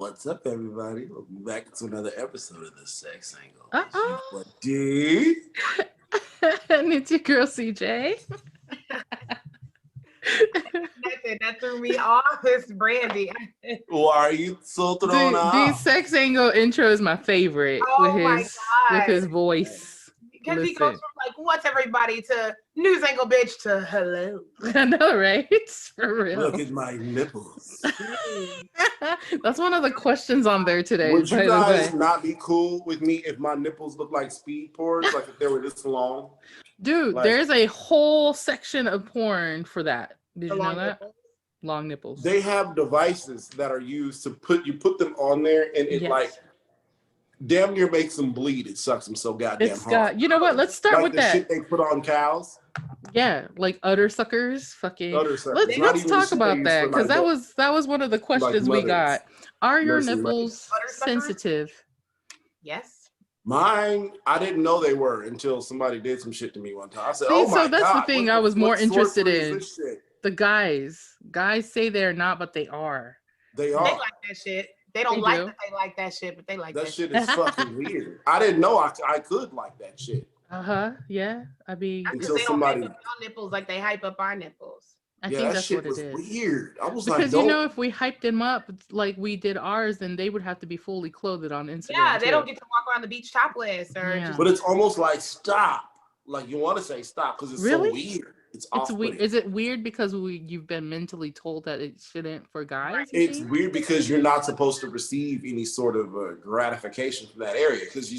What's up, everybody? Welcome back to another episode of the Sex Angle. Uh-oh. D. And it's your girl, CJ. That threw me off. It's Brandi. Why are you so thrown The off? SexAngl intro is my favorite with his voice. Because he goes from like, what's everybody to news angle bitch to hello. I know, right? For real. Look at my nipples. That's one of the questions on there today. Would you guys not be cool with me if my nipples looked like speed porns, like if they were this long? Dude, like, there's a whole section of porn for that. Did you know that? Nipples? Long nipples. They have devices that are used to put them on there, and it like damn near makes them bleed. It sucks them so goddamn hard. You know what? Let's start with that. Shit they put on cows. Yeah, like udder suckers. Fucking. Udder suckers. Let's talk about that because that was one of the questions we got. Are your nipples sensitive? Yes. Mine, I didn't know they were until somebody did some shit to me one time. I said, "Oh my God!" So that's the thing I was more interested in. The guys say they're not, but they are. They are. They like that shit. They don't like that they like that shit, but they like that shit. That shit is fucking weird. I didn't know I could like that shit. Yeah. I mean, until somebody hype up your nipples like they hype up our nipples. I think that's what it is. Weird. I was because if we hyped them up like we did ours, then they would have to be fully clothed on Instagram. Yeah, they don't get to walk around the beach topless or. But it's almost like stop. Like you want to say stop because it's so weird. It's weird. Is it weird because you've been mentally told that it shouldn't for guys? It's weird because you're not supposed to receive any sort of gratification from that area because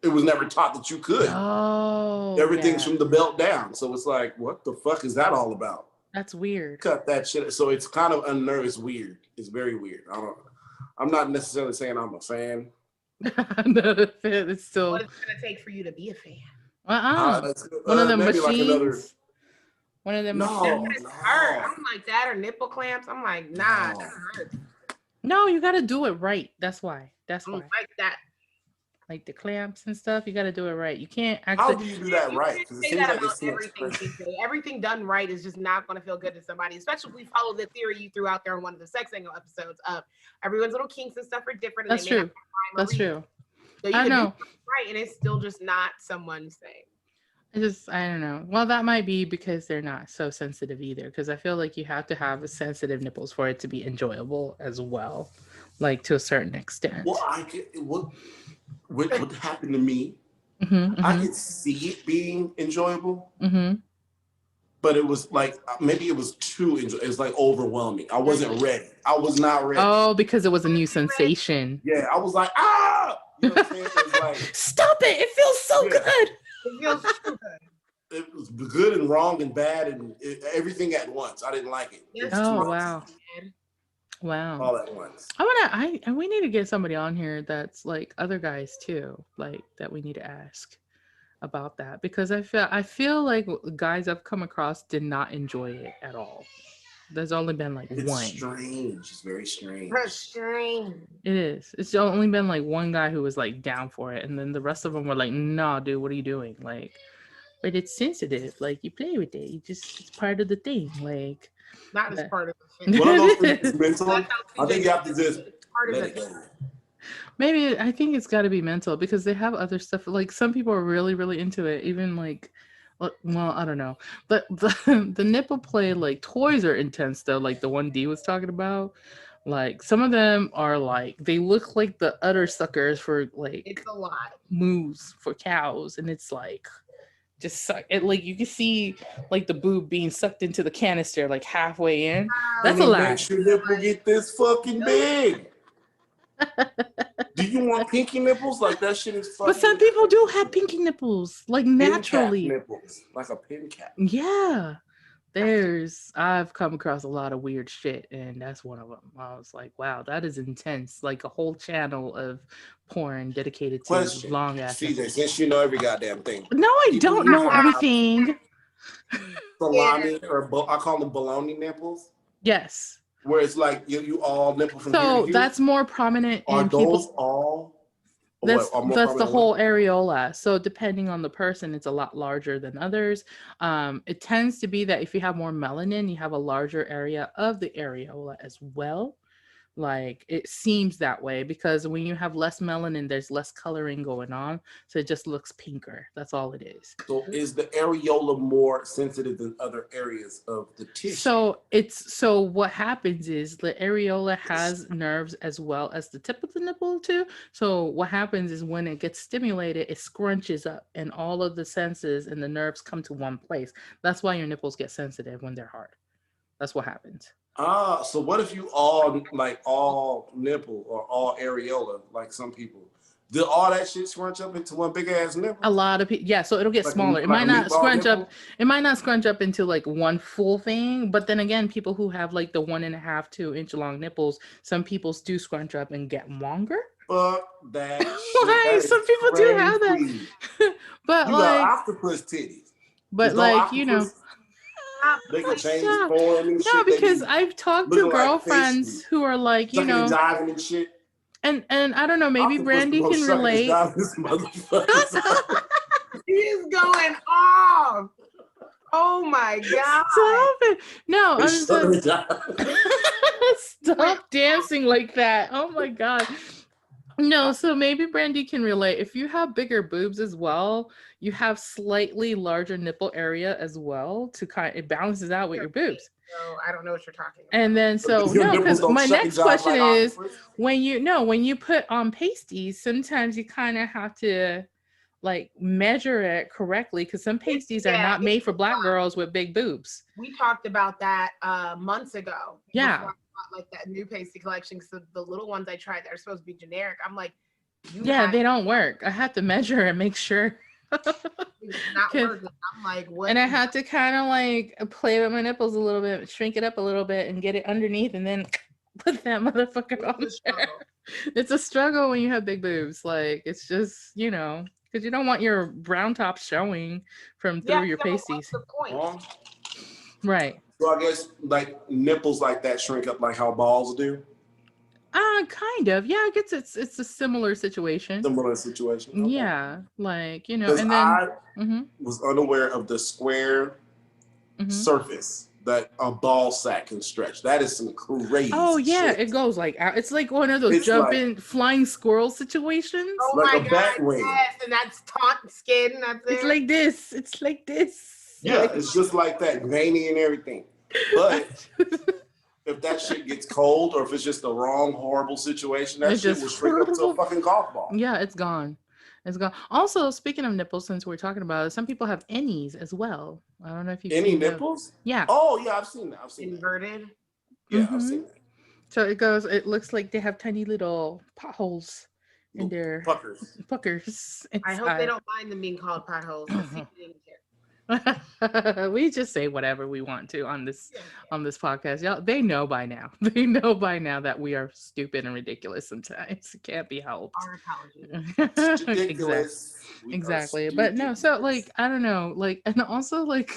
it was never taught that you could. Oh, everything's from the belt down. So it's like, what the fuck is that all about? That's weird. Cut that shit. So it's kind of unnerving. It's weird. It's very weird. I'm not necessarily saying I'm a fan. No, it's still. What is it gonna take for you to be a fan? One of them machines. One of them. No. I'm like that or nipple clamps. I'm like, nah, that hurts. No, you gotta do it right. That's why. Like that. Like the clamps and stuff, you got to do it right. You can't How do you do that right? Because it seems like everything done right is just not going to feel good to somebody, especially if we follow the theory you threw out there in one of the SexAngl episodes of everyone's little kinks and stuff are different. That's true. That's true. So you can do it right, and it's still just not someone's thing. I don't know. Well, that might be because they're not so sensitive either. Because I feel like you have to have sensitive nipples for it to be enjoyable as well, like to a certain extent. Well, what happened to me, I could see it being enjoyable, but it was like, maybe it was too enjoyable. It was like overwhelming. I wasn't ready. I was not ready. Oh, because it was a new sensation. Yeah, I was like, ah! You know what I'm saying? It was like, stop it! It feels so good! It feels so good. It was good and wrong and bad and everything at once. I didn't like it. It was too much. Wow. All at once. We need to get somebody on here that's like other guys too, like that we need to ask about that because I feel like guys I've come across did not enjoy it at all. There's only been like one. It's strange. It's very strange. It is. It's only been like one guy who was like down for it, and then the rest of them were like, "Nah, dude, what are you doing?" Like, but it's sensitive. Like you play with it. It's part of the thing. Like. Not as part of the thing. One of those things is mental. I think you have to just let it go. Maybe I think it's got to be mental because they have other stuff. Like some people are really, really into it. Even like, well, I don't know. But the nipple play like toys are intense though. Like the one D was talking about. Like some of them are like they look like the udder suckers for like it's a lot moves for cows, and it's like. Just suck it, like you can see like the boob being sucked into the canister like halfway in. That's a lot. Makes your nipple get this fucking big. Do you want pinky nipples? Like that shit is fucking. But some people do have pinky nipples, like naturally. Nipples, like a pin cap. Yeah. I've come across a lot of weird shit, and that's one of them. I was like, wow, that is intense. Like a whole channel of porn dedicated to long ass. CJ, since you know every goddamn thing. No, I don't know everything. Salami, or I call them bologna nipples. Yes. Where it's like you all nipple from here to here. That's more prominent in people. Are those all? That's the whole areola. So depending on the person, it's a lot larger than others. It tends to be that if you have more melanin, you have a larger area of the areola as well. Like it seems that way because when you have less melanin, there's less coloring going on, so it just looks pinker. That's all it is. So is the areola more sensitive than other areas of the tissue? So what happens is the areola has nerves as well as the tip of the nipple too. So what happens is when it gets stimulated, it scrunches up and all of the senses and the nerves come to one place. That's why your nipples get sensitive when they're hard. That's what happens. So what if you all nipple or all areola, like some people? Did all that shit scrunch up into one big ass nipple? A lot of people, yeah. So it'll get smaller. It might not scrunch up. It might not scrunch up into like one full thing. But then again, people who have like the 1.5 to 2 inch long nipples, some people do scrunch up and get longer. Fuck that. Like some people do have that. But you like octopus titties. But like you know. They can change form and shit. No, because I've talked to girlfriends who are like, you know, diving and shit. And I don't know, maybe Brandi can relate. He's going off. Oh my God. Stop it. No, I'm just stop dancing like that. Oh my God. No, so maybe Brandi can relate. If you have bigger boobs as well, you have slightly larger nipple area as well to it balances out with your boobs. So I don't know what you're talking about. And then because my next question is when you put on pasties, sometimes you kind of have to like measure it correctly because some pasties are not made for black girls with big boobs. We talked about that months ago. Yeah. Like that new pasty collection. So the little ones I tried that are supposed to be generic. I'm like, they don't work. I had to measure and make sure. It's not working. I'm like, what? And I had to kind of like play with my nipples a little bit, shrink it up a little bit, and get it underneath, and then put that motherfucker on there. It's a struggle when you have big boobs. Like it's just, you know, because you don't want your brown top showing from through your pasties. What's the point? Right. So I guess like nipples like that shrink up like how balls do. Kind of. Yeah, I guess it's a similar situation. Okay. Yeah, like you know, and then I was unaware of the square surface that a ball sack can stretch. That is some crazy. Oh yeah, shit. it goes like out. It's like one of those flying squirrel situations. Oh like my a God, bat wing. yes, and that's taut skin. It's like this. It's like this. Yeah, it's just like that, veiny and everything. But if that shit gets cold or if it's just the wrong horrible situation, that shit will shrink up to a fucking golf ball. Yeah, it's gone. It's gone. Also, speaking of nipples, since we're talking about it, some people have innies as well. I don't know if you've seen nipples? Yeah. Oh yeah, I've seen that. Inverted. Yeah, I've seen that. So it looks like they have tiny little potholes in their puckers. I hope they don't mind them being called potholes. We just say whatever we want to on this podcast. Y'all, they know by now. They know by now that we are stupid and ridiculous sometimes. It can't be helped. Our apologies. Exactly. But no, so like I don't know, like and also like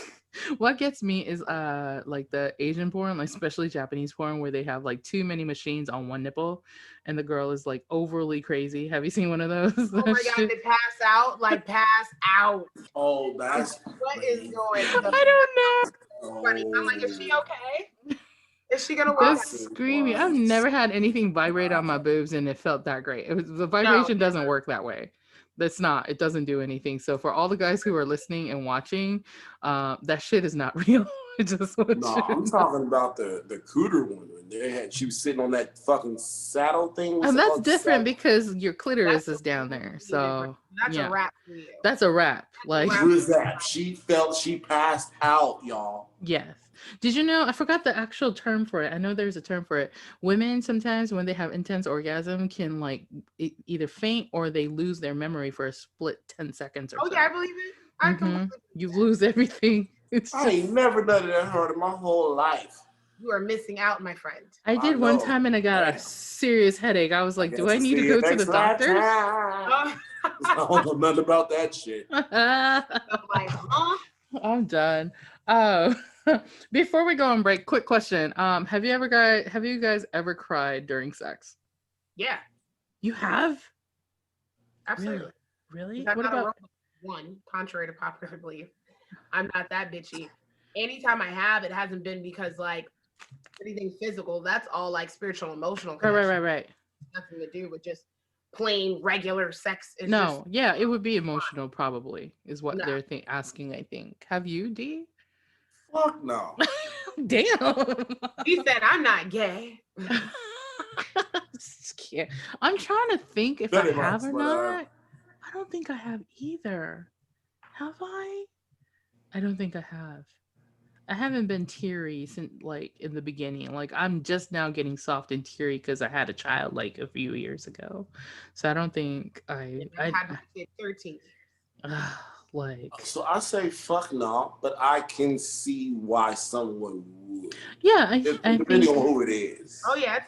what gets me is like the Asian porn, like especially Japanese porn, where they have like too many machines on one nipple and the girl is like overly crazy. Have you seen one of those? Oh my God, they pass out. Oh, that's what is going on? I don't know. Funny. I'm like, is she okay? Is she gonna walk? Just screaming. I've never had anything vibrate on my boobs and it felt that great. The vibration doesn't work that way. It doesn't do anything. So for all the guys who are listening and watching, that shit is not real. I'm talking about the cooter one. She was sitting on that fucking saddle thing. And that's different because your clitoris is down there. So that's a wrap for you. That's a wrap. Like what is that? She passed out, y'all. Yes. Did you know? I forgot the actual term for it. I know there's a term for it. Women sometimes when they have intense orgasm can like either faint or they lose their memory for a split 10 seconds or so. Yeah, I believe it. You lose everything. I ain't never done that hard in my whole life. You are missing out, my friend. I did one time and I got a serious headache. I was like, do I need to go to the doctor? I don't know nothing about that shit. I'm like, I'm done. Before we go on break, quick question. Have you guys ever cried during sex? Yeah. You have? Absolutely. Really? What about one, contrary to popular belief? I'm not that bitchy. Anytime I have, it hasn't been because like anything physical. That's all like spiritual, emotional. Right. Nothing to do with just plain regular sex. It's No, just, yeah, it would be emotional probably is what No. they're asking, I think. Have you, D? Fuck no. Damn. he said, I'm not gay. I'm trying to think if Very I have much, or but, not. I don't think I have either. Have I? I don't think I have. I haven't been teary since like in the beginning. Like I'm just now getting soft and teary because I had a child like a few years ago. So I don't think I had my kid 13 years. like. So I say fuck no, but I can see why someone would. Yeah, I depending think. on who it is. Oh yeah,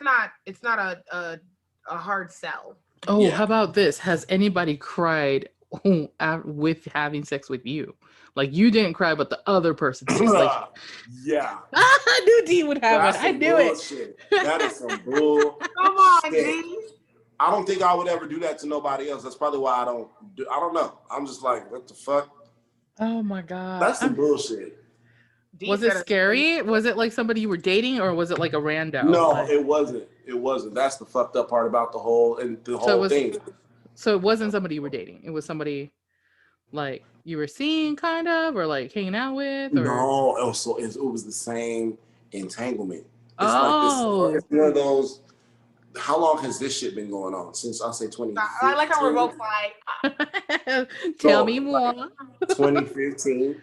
it's not a hard sell. Oh, Yeah. how about this? Has anybody cried with having sex with you? Like you didn't cry, but the other person did. Like, yeah. I knew D would have That's it. I some knew bullshit. That is some bull. Come on, shit. D. I don't think I would ever do that to nobody else. That's probably why I don't do. I don't know. I'm just like, what the fuck? Oh my god. That's some bullshit. D Was said it scary? Was it like somebody you were dating, or was it like a rando? No, Like, it wasn't. It wasn't. That's the fucked up part about the whole thing. So it wasn't somebody you were dating. It was somebody like you were seeing, kind of, or like hanging out with, or No, it was the same entanglement. It's oh, like this. It's one of those. How long has this shit been going on? Since I say 2015. I like how we're both like, tell me more. 2015.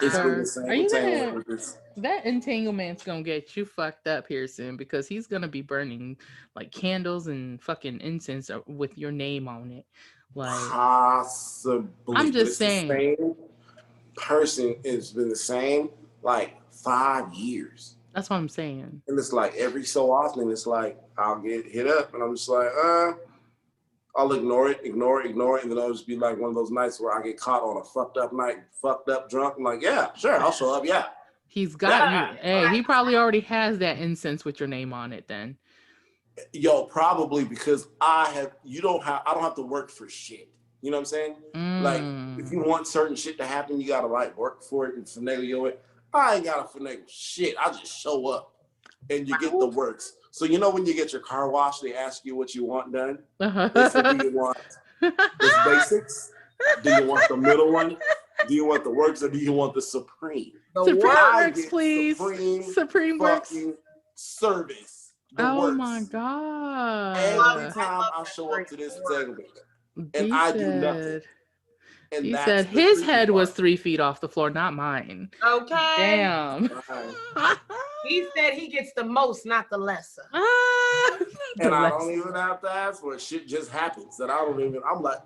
It's been the Are same you entanglement gonna? with this. That entanglement's gonna get you fucked up here soon because he's gonna be burning like candles and fucking incense with your name on it. Like Possibly. I'm just it's saying. The same person. It's been the same like 5 years. That's what I'm saying. And it's like every so often, it's like I'll get hit up, and I'm just like, I'll ignore it, and then I'll just be like one of those nights where I get caught on a fucked up night, fucked up drunk. I'm like, yeah, sure, I'll show up. Yeah. He's got you. Hey, he probably already has that incense with your name on it. Then. Yo, probably because I don't have to work for shit. You know what I'm saying? Like, if you want certain shit to happen, you gotta like work for it and finagle it. I ain't gotta finagle shit. I just show up and you get the works. So you know when you get your car washed, they ask you what you want done. They say, do you want the basics? Do you want the middle one? Do you want the works, or do you want the supreme? Supreme works, please. Supreme works. Service. Oh works. my god! Every time I show up to this segment, and I do nothing. And he said his head was 3 feet off the floor, not mine. Okay. Damn. He said he gets the most, not the lesser. And I don't even have to ask for it. Shit just happens that I don't even. I'm like,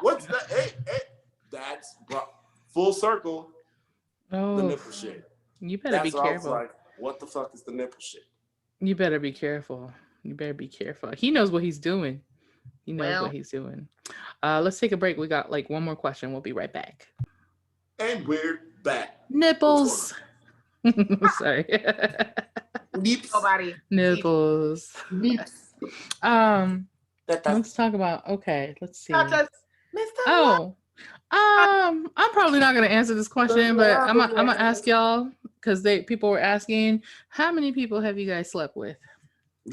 what's that? Hey, that's full circle. Oh, the nipple shit. You better be careful. I was like, what the fuck is the nipple shit? You better be careful. He knows what he's doing. What he's doing. Let's take a break. We got like one more question. We'll be right back. And we're back. Nipples. Sorry. Nipples. Let's talk about. Okay, let's see. Oh, I'm probably not gonna answer this question, but I'm gonna ask y'all because people were asking, how many people have you guys slept with?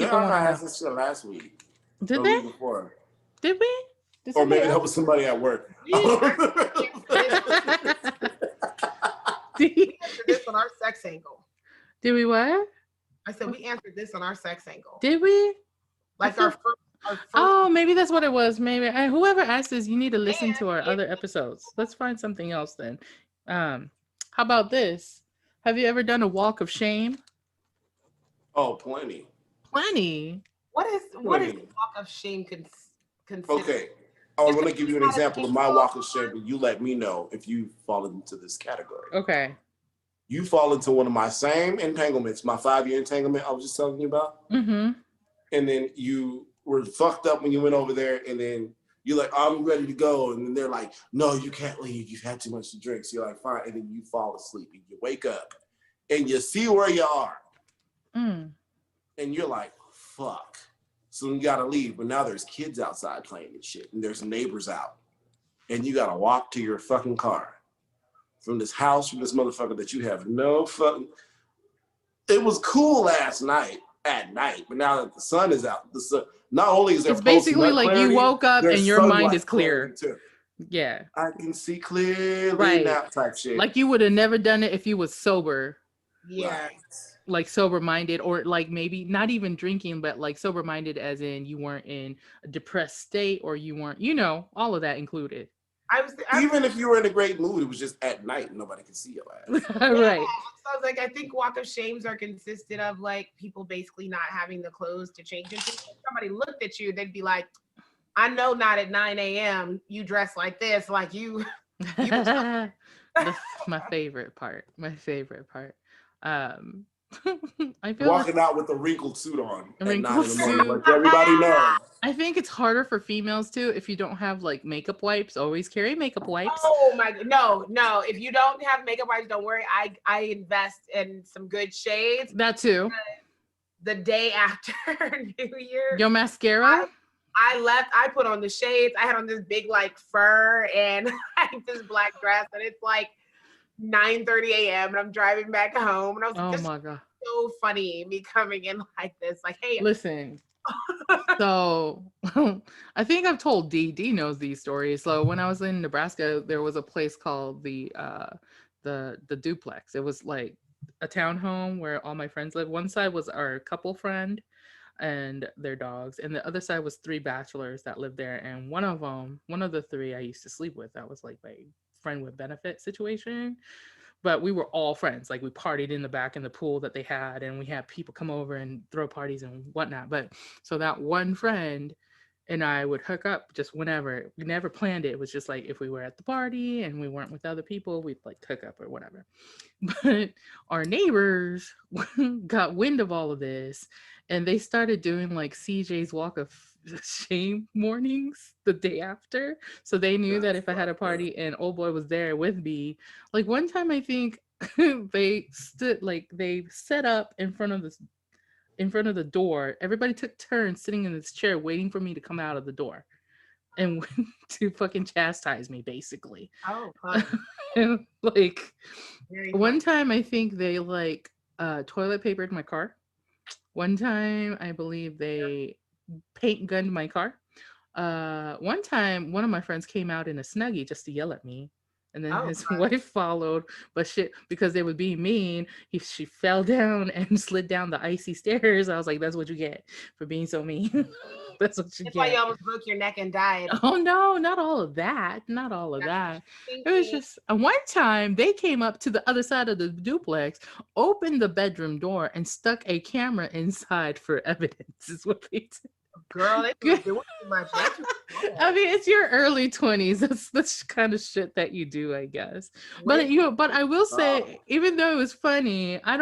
I asked this shit last week. Did they? Before. Did we? Or maybe that was somebody at work. We answered this on our SexAngl. Did we what? I said we answered this on our SexAngl. Did we? Like our first. Oh, maybe that's what it was. Maybe whoever asked this, you need to listen to our other episodes. Let's find something else then. How about this? Have you ever done a walk of shame? Oh, plenty. Plenty. What is walk of shame considered? Okay. I want to give you an example of my walk of shame, and you let me know if you fall into this category. Okay. You fall into one of my same entanglements, my 5-year entanglement I was just telling you about. Mm-hmm. And then you were fucked up when you went over there, and then you're like, I'm ready to go. And then they're like, no, you can't leave. You've had too much to drink. So you're like, fine. And then you fall asleep, and you wake up, and you see where you are. And you're like, fuck. So you gotta leave, but now there's kids outside playing and shit, and there's neighbors out, and you gotta walk to your fucking car from this house, from this motherfucker that you have no fucking. it was cool last night at night, but now that the sun is out, the sun not only is there it's basically like clarity, you woke up and your mind is clear. Too. Yeah, I can see clearly right. now type shit. Like you would have never done it if you was sober. Yeah. Right. Like sober minded, or like maybe not even drinking, but like sober minded as in you weren't in a depressed state, or you weren't, you know, all of that included. Even if you were in a great mood, it was just at night and nobody could see your ass. Right. So I was like, I think walk of shames are consistent of like people basically not having the clothes to change into. If somebody looked at you, they'd be like, I know not at 9 a.m. you dress like this, like you. That's my favorite part. I feel walking out with a wrinkled suit on at 9 in the morning, like suit. everybody knows. I think it's harder for females too if you don't have like makeup wipes. Always carry makeup wipes. Oh my no. If you don't have makeup wipes, don't worry. I invest in some good shades. That too. The day after New Year. Your mascara? I put on the shades. I had on this big like fur and this black dress, and it's like 9:30 a.m. and I'm driving back home, and I was like, oh my god, so funny me coming in like this, like, hey, listen. So I think I've told D knows these stories. So when I was in Nebraska, there was a place called the duplex. It was like a townhome where all my friends lived. One side was our couple friend and their dogs, and the other side was 3 bachelors that lived there, and one of the 3 I used to sleep with, that was like my friend with benefit situation. But we were all friends. Like we partied in the back in the pool that they had, and we had people come over and throw parties and whatnot. But so that one friend and I would hook up just whenever. We never planned it. It was just like if we were at the party and we weren't with other people, we'd like hook up or whatever. But our neighbors got wind of all of this, and they started doing like CJ's walk of shame mornings the day after. So they knew that if I had a party and old boy was there with me, like one time I think they set up in front of the door. Everybody took turns sitting in this chair waiting for me to come out of the door and went to fucking chastise me basically. Oh, fun. And like Very one fun. time I think they like toilet papered my car. One time I believe they paint gunned my car. One time one of my friends came out in a Snuggie just to yell at me, and then his wife followed, but shit, because they were being mean, she fell down and slid down the icy stairs. I was like, that's what you get for being so mean. That's what you That's get. why you almost broke your neck and died. Oh no, not all of that. It was just one time they came up to the other side of the duplex, opened the bedroom door, and stuck a camera inside for evidence. Is what they did. Girl, they doing too much. I mean, it's your early 20s. That's the kind of shit that you do, I guess. But I will say, even though it was funny, I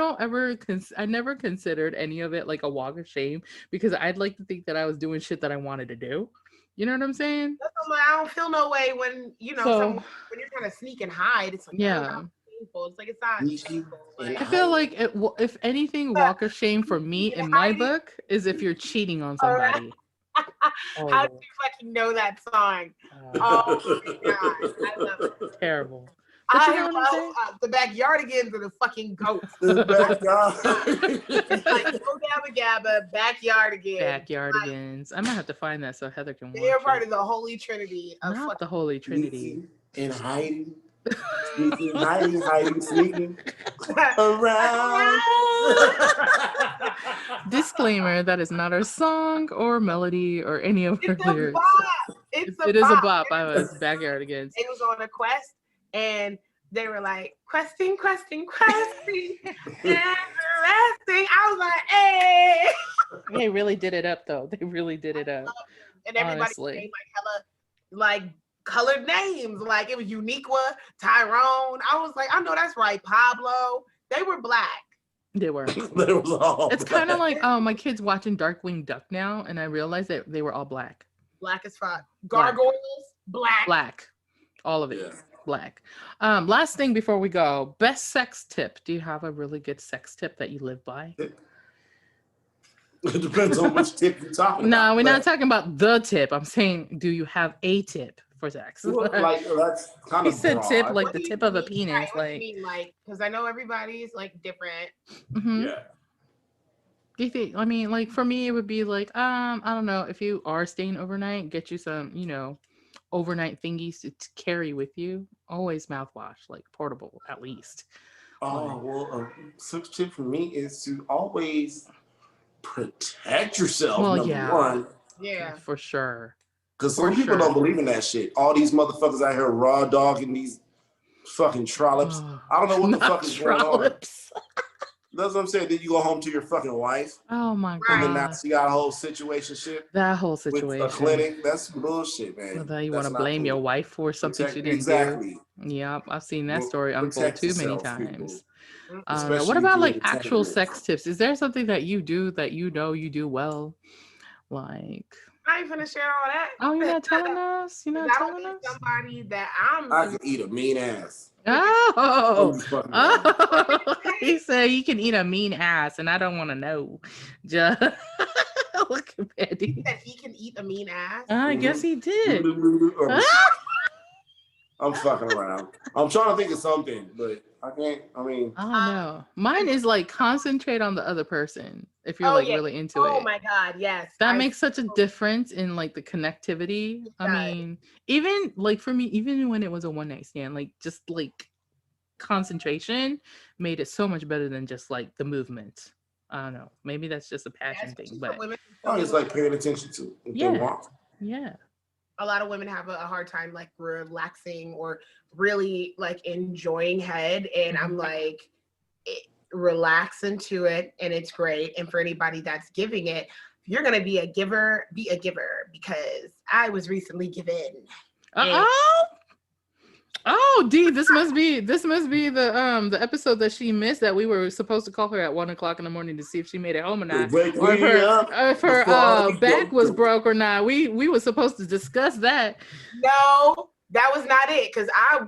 never considered any of it like a walk of shame, because I'd like to think that I was doing shit that I wanted to do. You know what I'm saying? I don't feel no way when when you're trying to sneak and hide. It's like, yeah. It's like it's not shameful. I feel like if anything, walk of shame for me in my book is if you're cheating on somebody. How do you fucking know that song? Oh my god, I love it. Terrible. I love the backyardigans are the fucking goats. The backyard. It's like go down the GABA, backyardigans. Backyardigans. I might have to find that so Heather can watch it. They are part of the Holy Trinity. Not the Holy Trinity. And hiding. Sneaking around. Disclaimer: that is not our song or melody or any of our lyrics. It is a bop. I was backyardigans. It was on a quest, and they were like questing, everlasting. I was like, hey. They really did it up, though. They really did it up. And everybody came like colored names, like it was Uniqua, Tyrone. I was like, I know that's right, Pablo. They were black. They were. It's kind of like my kids watching Darkwing Duck now, and I realized that they were all black. Black as fuck. Gargoyles, black. All of it. Yeah. Black. Last thing before we go, best sex tip. Do you have a really good sex tip that you live by? It depends on which tip you're talking about. No, we're not talking about the tip. I'm saying, do you have a tip for sex? Well, like that's kind of. He said broad. tip like the tip of a penis. Like, because I know everybody's like different. Mm-hmm. Yeah. Do you think? I mean, like for me, it would be like, I don't know. If you are staying overnight, get you some, overnight thingies to carry with you. Always mouthwash, like portable at least. Oh, Like, well, sex tip for me is to always protect yourself, well, number yeah, one. Yeah. for sure. Because For some people sure. don't believe in that shit. All these motherfuckers out here raw dogging these fucking trollops. I don't know what the fuck is going on. Trollops. That's what I'm saying. Then you go home to your fucking wife. Oh my And then now god. she got a whole situationship That whole with situation. a clinic. That's bullshit, man. So that you want That's to not blame cool. your wife for something she didn't Exactly. do. Yep, I've seen that Well, story unfold protect too many yourself, people. times. I don't know. Especially What if about you're like in actual entanglement. sex tips? Is there something that you do that you know you do well? Like, I ain't gonna share all that. oh, you're not telling us? You're not I don't telling need us? somebody that I can eat a mean ass. Oh, I'm just fucking around. oh. He said he can eat a mean ass, and I don't want to know. Just look at Betty. that he can eat a mean ass. I guess he did. I'm fucking around. I'm trying to think of something, but I can't. I mean, I don't know. Mine is like concentrate on the other person if you're Oh, like yeah. really into Oh it. my God, yes. That makes such a difference in like the connectivity. I does. mean, even like for me, even when it was a one night stand, like just like concentration made it so much better than just like the movement. I don't know. Maybe that's just a passion thing, but I just like paying attention to what they want. Yeah. A lot of women have a hard time like relaxing or really like enjoying head, and I'm like, relax into it, and it's great. And for anybody that's giving it, if you're gonna be a giver, because I was recently given. Oh, Dee, this must be the episode that she missed that we were supposed to call her at 1:00 in the morning to see if she made it home or not, or if her back was broke or not. We were supposed to discuss that. No, that was not it. Because I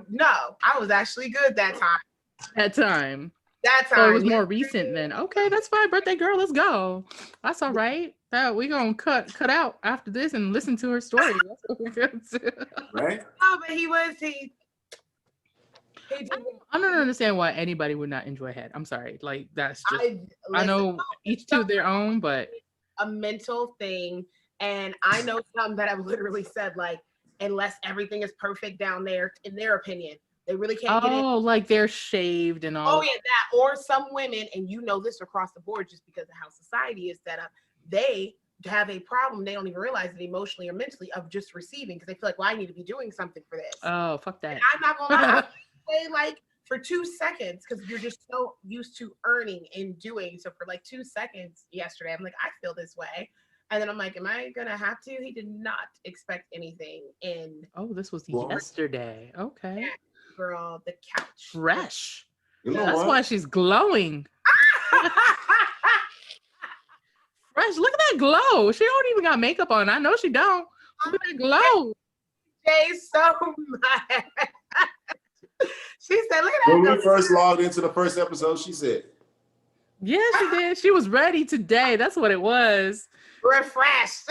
was actually good that time. So it was more recent then. Okay, that's fine. Birthday girl, let's go. That's all right. That we gonna cut out after this and listen to her story. That's what we're gonna do. Right? Oh, but he I don't understand why anybody would not enjoy head. I'm sorry. Like that's just I know each to their own, but a mental thing. And I know some that have literally said like, unless everything is perfect down there, in their opinion, they really can't get in. Oh, like they're shaved and all. Oh yeah, that. Or some women, and you know this across the board, just because of how society is set up, they have a problem. They don't even realize it emotionally or mentally of just receiving, because they feel like, well, I need to be doing something for this. Oh, fuck that. And I'm not gonna lie. Say like for 2 seconds, because you're just so used to earning and doing. So for like 2 seconds yesterday, I'm like, I feel this way. And then I'm like, am I gonna have to? He did not expect anything in. Oh, this was yesterday. Okay. Yeah, girl, the couch. Fresh. You know That's what? why she's glowing. Fresh. Look at that glow. She don't even got makeup on. I know she don't. Look at that glow. Jay's so mad. She said, look at that. When we first logged into the first episode, she said, yeah, she did. She was ready today. That's what it was. Refreshed.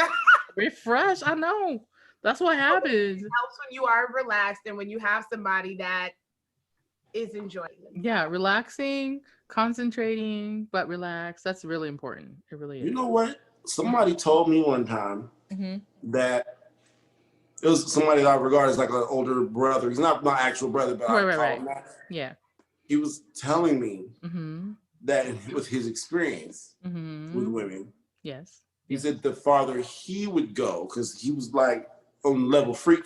Refresh. I know. That's what happens. It helps when you are relaxed and when you have somebody that is enjoying it. Yeah, relaxing, concentrating, but relax. That's really important. It really is. You know what? Somebody told me one time that it was somebody that I regard as like an older brother. He's not my actual brother, but I call him that. Yeah. He was telling me that with his experience with women, yes, he said the farther he would go, because he was like on level freak,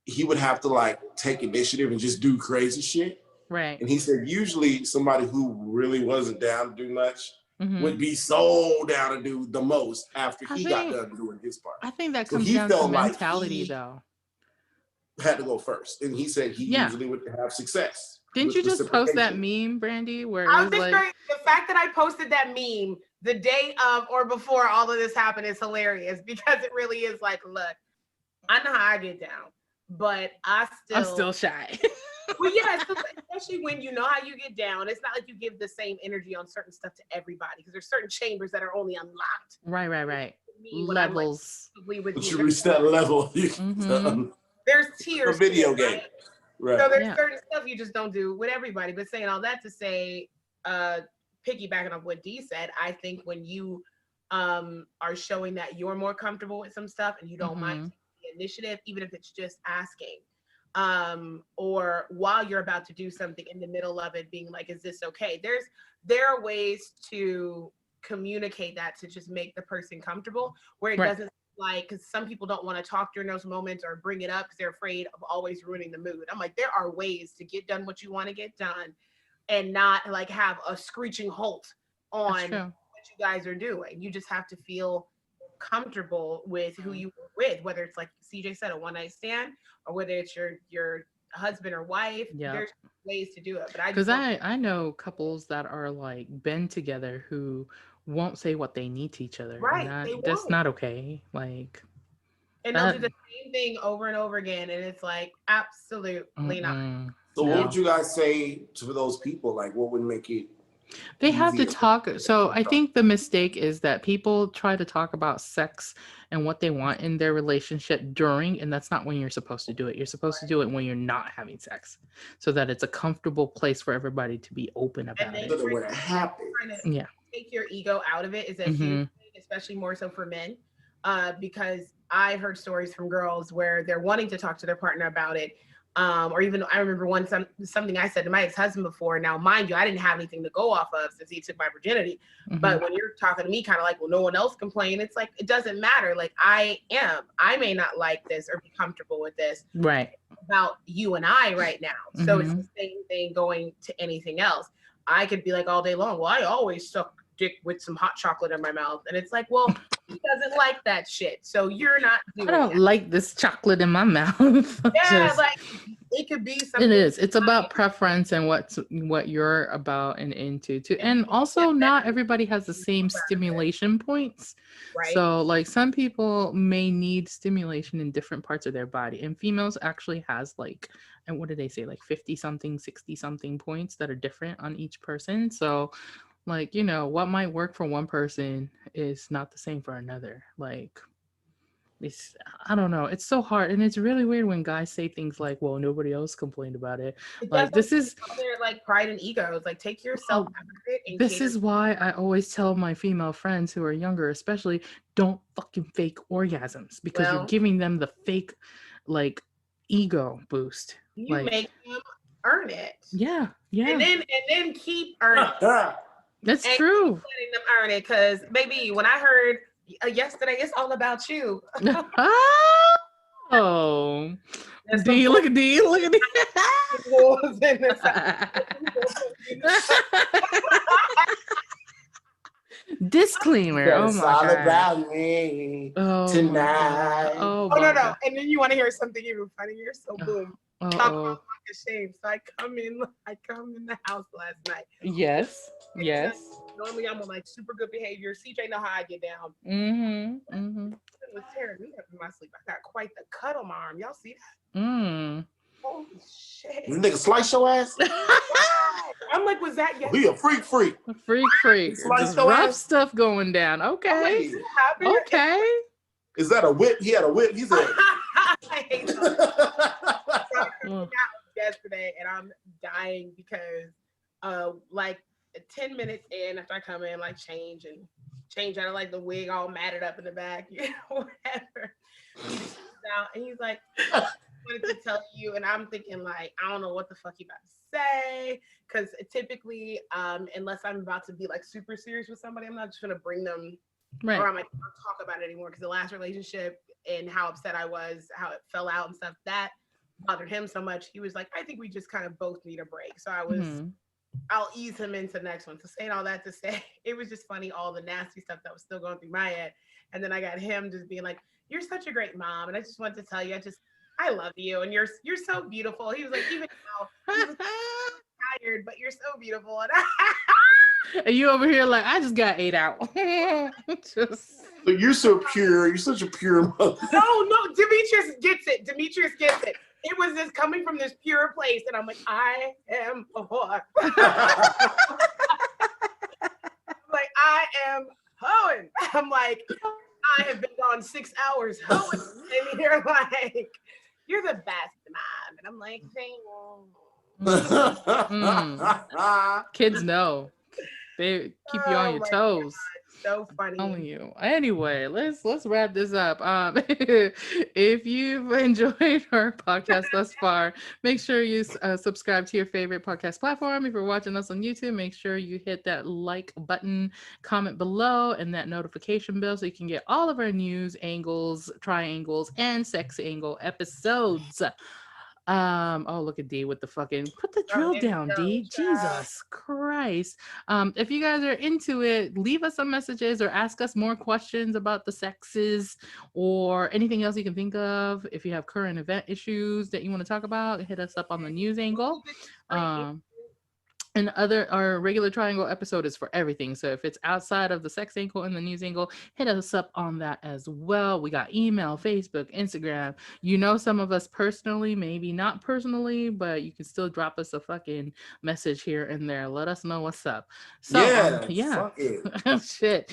he would have to like take initiative and just do crazy shit. Right. And he said usually somebody who really wasn't down to do much would be so down to do the most after he got done doing his part. I think that comes down to mentality, though. Had to go first, and he said he usually would have success. Didn't you just post that meme, Brandi, where it was like the fact that I posted that meme the day of or before all of this happened is hilarious, because it really is like, look, I know how I get down, but I'm still shy. Well, yeah, especially when you know how you get down. It's not like you give the same energy on certain stuff to everybody, because there's certain chambers that are only unlocked. Right. Levels. Once you reach that level, there's tiers. A video game. Right. So there's certain stuff you just don't do with everybody. But saying all that to say, piggybacking off what Dee said, I think when you are showing that you're more comfortable with some stuff and you don't mind taking the initiative, even if it's just asking, or while you're about to do something in the middle of it, being like, is this okay? There are ways to communicate that to just make the person comfortable, where it doesn't, like, because some people don't want to talk during those moments or bring it up because they're afraid of always ruining the mood. I'm like, there are ways to get done what you want to get done and not like have a screeching halt on what you guys are doing. You just have to feel comfortable with who you were with, whether it's like CJ said, a one-night stand, or whether it's your husband or wife. There's ways to do it. But because I know couples that are like been together who won't say what they need to each other. Right. That's not okay. Like, and they'll do the same thing over and over again, and it's like absolutely not. So what would you guys say to those people? Like, what would make it? They have to talk. So I think the mistake is that people try to talk about sex and what they want in their relationship during, and that's not when you're supposed to do it. You're supposed to do it when you're not having sex, so that it's a comfortable place for everybody to be open about it. So when it happens, take your ego out of it is a huge thing, especially more so for men, because I've heard stories from girls where they're wanting to talk to their partner about it. Or even I remember something I said to my ex-husband before. Now, mind you, I didn't have anything to go off of since he took my virginity. But when you're talking to me kind of like, well, no one else complained, it's like, it doesn't matter. Like, I may not like this or be comfortable with this. Right. About you and I right now. So it's the same thing going to anything else. I could be like all day long, well, I always suck dick with some hot chocolate in my mouth. And it's like, well, he doesn't like that shit. So you're not doing I don't like this chocolate in my mouth. Like it could be something. It is. It's about preference and what you're about and into too. And also not everybody has the same stimulation points. Right. So like some people may need stimulation in different parts of their body. And females actually has like, and what did they say? Like 50 something, 60 something points that are different on each person. So like, you know, what might work for one person is not the same for another. Like, it's, I don't know. It's so hard. And it's really weird when guys say things like, well, nobody else complained about it. Like, this is their like pride and ego. It's like, take yourself out of it. And this is why I always tell my female friends who are younger, especially, don't fucking fake orgasms, because you're giving them the fake, like, ego boost. You like, make them earn it. Yeah. And then keep earning it. That's true. Letting them earn it, because baby, when I heard yesterday, it's all about you. Oh, D, look at D, look at D. Disclaimer. Oh my all God. About me tonight. No. And then you want to hear something even funnier? So boom. Talk about shame. So I come in the house last night. Yes. Normally I'm on like super good behavior. CJ know how I get down. It was tearing me up in my sleep. I got quite the cut on my arm. Y'all see that? Holy shit. You nigga slice your ass? I'm like, was that yesterday? He a freak. Freak. There's rough stuff going down. Okay. Okay. Is that a whip? He had a whip. He said. I hate that. Yesterday, and I'm dying because like 10 minutes in, after I come in, like change out of like the wig all matted up in the back, you know, whatever. He comes out and he's like, I wanted to tell you, and I'm thinking like, I don't know what the fuck he about to say, because typically, unless I'm about to be like super serious with somebody, I'm not just gonna bring them, or I'm like, I don't talk about it anymore, because the last relationship and how upset I was, how it fell out and stuff, that bothered him so much. He was like, I think we just kind of both need a break. So I was, I'll ease him into the next one. So saying all that to say, it was just funny, all the nasty stuff that was still going through my head. And then I got him just being like, you're such a great mom. And I just wanted to tell you, I love you. And you're so beautiful. He was like, even now, he was tired, but you're so beautiful. And you over here like, I just got ate out. But you're so pure. You're such a pure mother. No, Demetrius gets it. It was just coming from this pure place. And I'm like, I am a whore. Like, I am hoeing. I'm like, I have been gone 6 hours hoeing. And you're like, you're the best, mom. And I'm like, thank you. Kids know. They keep you on your my toes. God, so funny. I'm telling you. Anyway, let's wrap this up. If you've enjoyed our podcast thus far, make sure you subscribe to your favorite podcast platform. If you're watching us on YouTube, make sure you hit that like button, comment below, and that notification bell so you can get all of our news, angles, triangles, and SexAngl episodes. Oh, look at D with the fucking put the drill down, D. Jesus Christ. If you guys are into it, leave us some messages or ask us more questions about the sexes or anything else you can think of. If you have current event issues that you want to talk about, hit us up on the news angle. And our regular triangle episode is for everything. So if it's outside of the SexAngl and the news angle, hit us up on that as well. We got email, Facebook, Instagram. You know, some of us personally, maybe not personally, but you can still drop us a fucking message here and there. Let us know what's up. So Fuck it. shit.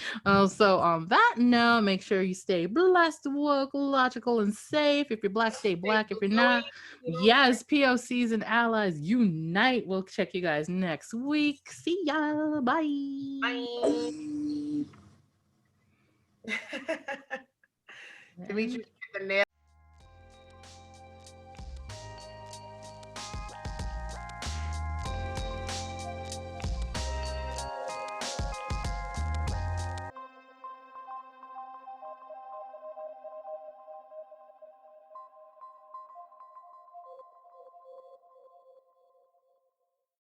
So on that note, make sure you stay blessed, woke, logical, and safe. If you're black, stay black. If you're not, yes, POCs and allies unite. We'll check you guys next week. See ya. Bye. Bye. Demetrius, get the nail.